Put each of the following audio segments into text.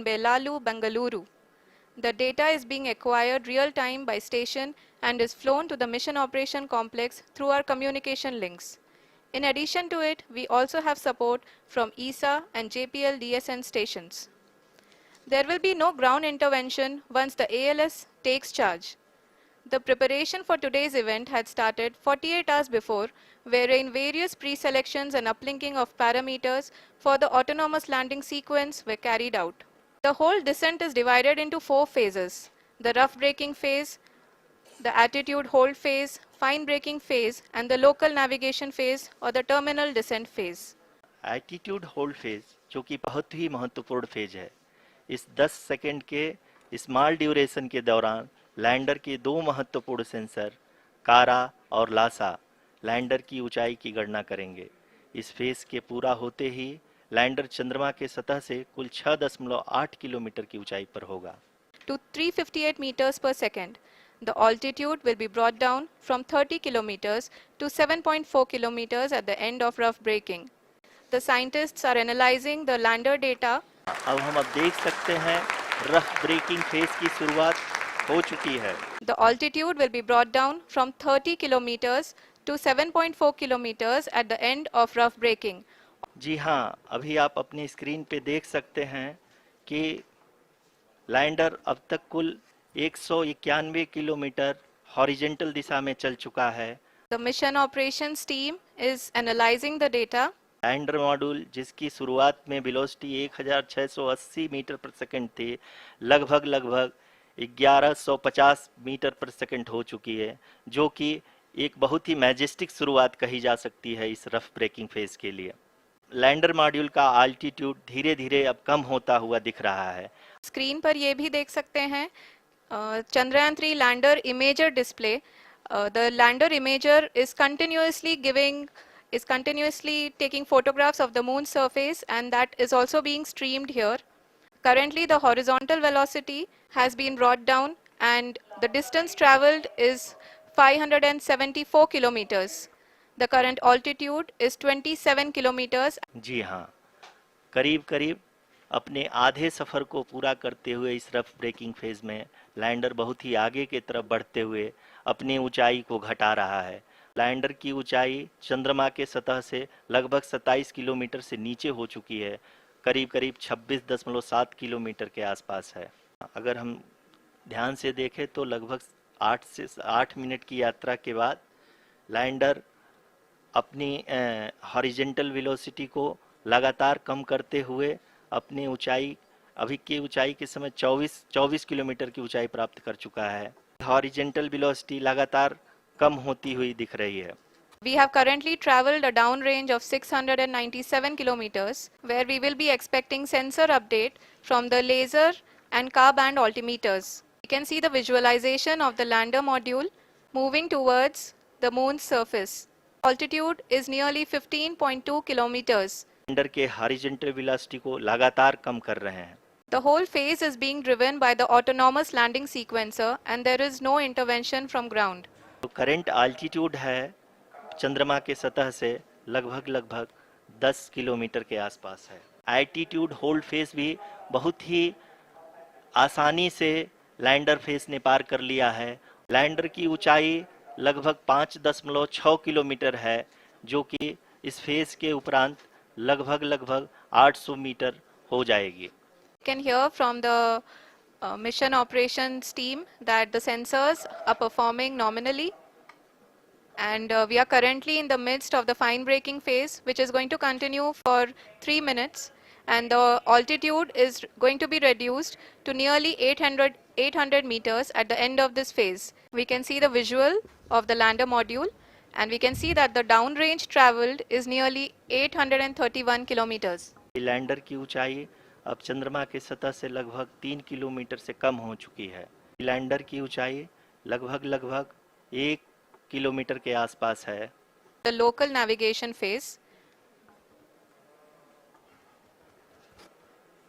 Belalu, Bengaluru. The data is being acquired real-time by station and is flown to the mission operation complex through our communication links. In addition to it, we also have support from ESA and JPL DSN stations. There will be no ground intervention once the ALS takes charge. The preparation for today's event had started 48 hours before, wherein various pre-selections and uplinking of parameters for the autonomous landing sequence were carried out. The whole descent is divided into 4 phases: the rough braking phase, the attitude hold phase, fine braking phase, and the local navigation phase or the terminal descent phase. Attitude hold phase, जो कि बहुत ही महत्वपूर्ण phase है। इस 10 second के small duration के दौरान lander के 2 महत्वपूर्ण सेंसर कारा और लासा लैंडर की ऊंचाई की गणना करेंगे। इस फेज के पूरा होते ही लैंडर चंद्रमा के सतह से कुल 6.8 किलोमीटर की ऊंचाई पर होगा। To 358 meters per second. The altitude will be brought down from 30 kilometers to 7.4 kilometers at the end of rough braking. The scientists are analyzing the lander data. अब हम देख सकते हैं रफ ब्रेकिंग फेज की शुरुआत हो चुकी है। The altitude will be brought down from 30 kilometers to 7.4 kilometers at the end of rough braking. जी हाँ, अभी आप अपनी स्क्रीन पे देख सकते हैं कि लैंडर अब तक कुल 191 किलोमीटर हॉरिजेंटल दिशा में चल चुका है। The mission operations team is analyzing the data. Lander module, जिसकी शुरुआत में वेलोसिटी 1680 मीटर पर सेकंड थी, लगभग 1150 मीटर पर सेकंड हो चुकी है, जो कि एक बहुत ही मैजेस्टिक शुरुआत कही जा सकती है इस रफ ब्रेकिंग फेज के लिए। लैंडर मॉड्यूल का आल्टीट्यूड धीरे धीरे अब कम होता हुआ दिख रहा है। स्क्रीन पर ये भी देख सकते हैं Chandrayaan 3 lander imager display. The lander imager is continuously taking photographs of the moon's surface, and that is also being streamed here. Currently the horizontal velocity has been brought down and the distance traveled is 574 kilometers. The current altitude is 27 kilometers. जी हाँ, करीब करीब अपने आधे सफ़र को पूरा करते हुए इस रफ ब्रेकिंग फेज में लैंडर बहुत ही आगे की तरफ बढ़ते हुए अपनी ऊंचाई को घटा रहा है। लैंडर की ऊंचाई चंद्रमा के सतह से लगभग 27 किलोमीटर से नीचे हो चुकी है, करीब करीब 26.7 किलोमीटर के आसपास है। अगर हम ध्यान से देखें तो लगभग 8 मिनट की यात्रा के बाद लैंडर अपनी हॉरिजेंटल वेलोसिटी को लगातार कम करते हुए अपनी ऊंचाई, अभी की ऊंचाई के समय 24 किलोमीटर की ऊंचाई प्राप्त कर चुका है। हॉरिजेंटल वेलोसिटी लगातार कम होती हुई दिख रही है। We have currently traveled a downrange of 697 kilometers, where we will be expecting sensor update from the laser and Ka-band altimeters. You can see the visualization of the lander module moving towards the moon's surface. Altitude is nearly 15.2 kilometers. Lander के horizontal velocity को लगातार कम कर रहे हैं। The whole phase is being driven by the autonomous landing sequencer and there is no intervention from ground. तो current altitude है चंद्रमा के सतह से लगभग 10 किलोमीटर के आसपास है। एटीट्यूड होल्ड फेज भी बहुत ही आसानी से लैंडर फेज ने पार कर लिया है। लैंडर की ऊंचाई लगभग 5.6 किलोमीटर है, जो कि इस फेज के उपरांत लगभग 800 मीटर हो जाएगी। You can hear from the mission operations team that the sensors are performing nominally, and we are currently in the midst of the fine braking phase, which is going to continue for 3 minutes, and the altitude is going to be reduced to nearly 800 meters at the end of this phase. We can see the visual of the lander module, and we can see that the downrange traveled is nearly 831 kilometers. Lander की ऊंचाई अब चंद्रमा के सतह से लगभग 3 kilometre से कम हो चुकी है। लैंडर की ऊंचाई लगभग 1 किलोमीटर के आसपास है। The local navigation phase.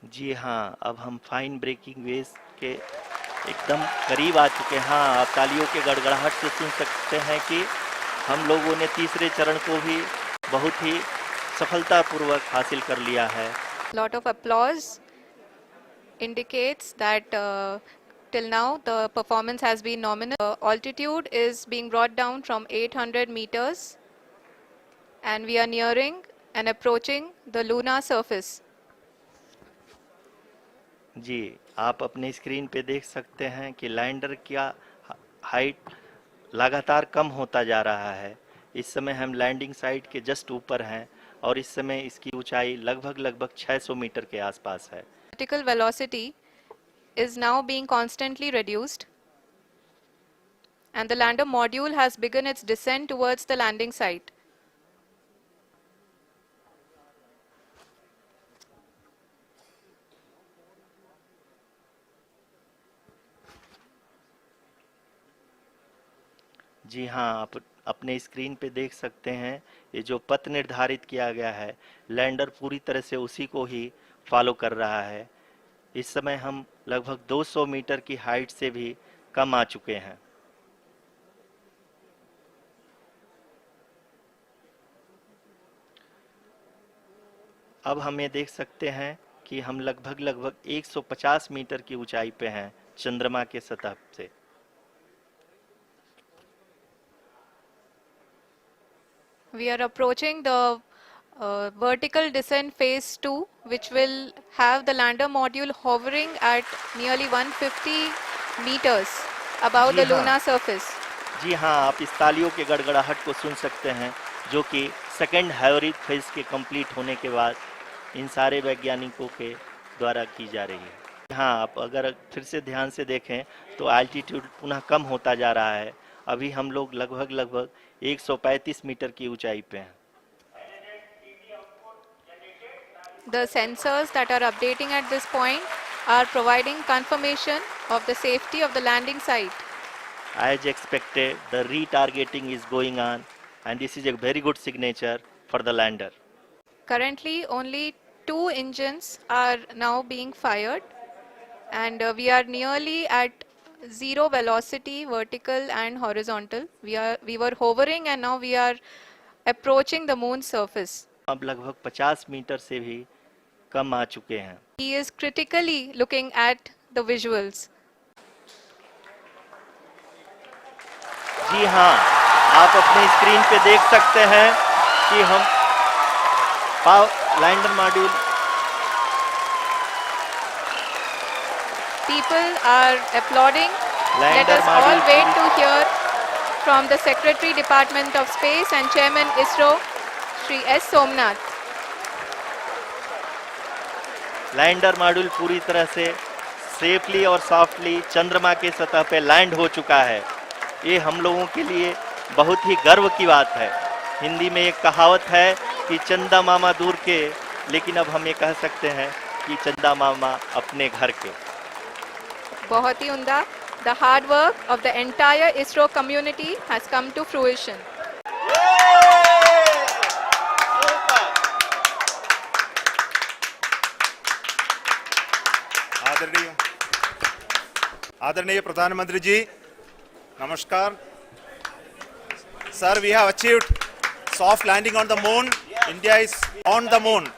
जी हाँ, अब हम फाइन ब्रेकिंग वेज के एकदम करीब आ चुके हैं। हाँ, आप तालियों के गड़गड़ाहट से सुन सकते हैं कि हम लोगों ने तीसरे चरण को भी बहुत ही सफलतापूर्वक हासिल कर लिया है। Lot of applause. indicates that till now the performance has been nominal. The altitude is being brought down from 800 meters and we are nearing and approaching the lunar surface. जी, आप अपने स्क्रीन पे देख सकते हैं कि लैंडर का height लगातार कम होता जा रहा है। इस समय हम लैंडिंग साइट के जस्ट ऊपर हैं और इस समय इसकी ऊंचाई लगभग 600 मीटर के आसपास है। Vertical velocity is now being constantly reduced and the lander module has begun its descent towards the landing site. जी हाँ, आप अपने स्क्रीन पे देख सकते हैं ये जो पथ निर्धारित किया गया है, लैंडर पूरी तरह से उसी को ही फॉलो कर रहा है। इस समय हम लगभग 200 मीटर की हाइट से भी कम आ चुके हैं। अब हम ये देख सकते हैं कि हम लगभग 150 मीटर की ऊंचाई पे हैं चंद्रमा के सतह से। We are approaching the vertical descent phase 2, which will have the lander module hovering at nearly 150 meters above the जी हाँ। lunar surface. जी हाँ, आप इस तालियों के गड़गड़ाहट को सुन सकते हैं जो कि सेकेंड हैवरिक फेज के कंप्लीट होने के बाद इन सारे वैज्ञानिकों के द्वारा की जा रही है। हाँ, आप अगर फिर से ध्यान से देखें तो एल्टीट्यूड पुनः कम होता जा रहा है। अभी हम लोग लगभग 135 मीटर की ऊंचाई पे हैं। The sensors that are updating at this point are providing confirmation of the safety of the landing site. As expected, the retargeting is going on and this is a very good signature for the lander. Currently, only 2 engines are now being fired and we are nearly at zero velocity, vertical and horizontal. We were hovering and now we are approaching the moon's surface. अब लगभग 50 metre से भी कम आ चुके हैं। He is critically looking at the visuals. जी हाँ, आप अपने screen पे देख सकते हैं कि हम lander module People are applauding. Let lander us all module wait to hear from the Secretary Department of Space and Chairman ISRO, Shri S. Somnath. Lander module पूरी तरह से सेफली और सॉफ्टली चंद्रमा के सतह पे लैंड हो चुका है। ये हम लोगों के लिए बहुत ही गर्व की बात है। हिंदी में एक कहावत है कि चंदा मामा दूर के, लेकिन अब हम ये कह सकते हैं कि चंदा मामा अपने घर के। बहुत ही उम्दा. The hard work of the entire ISRO community has come to fruition. आदरणीय प्रधानमंत्री जी, नमस्कार. Sir, we have achieved soft landing on the moon. India is on the moon.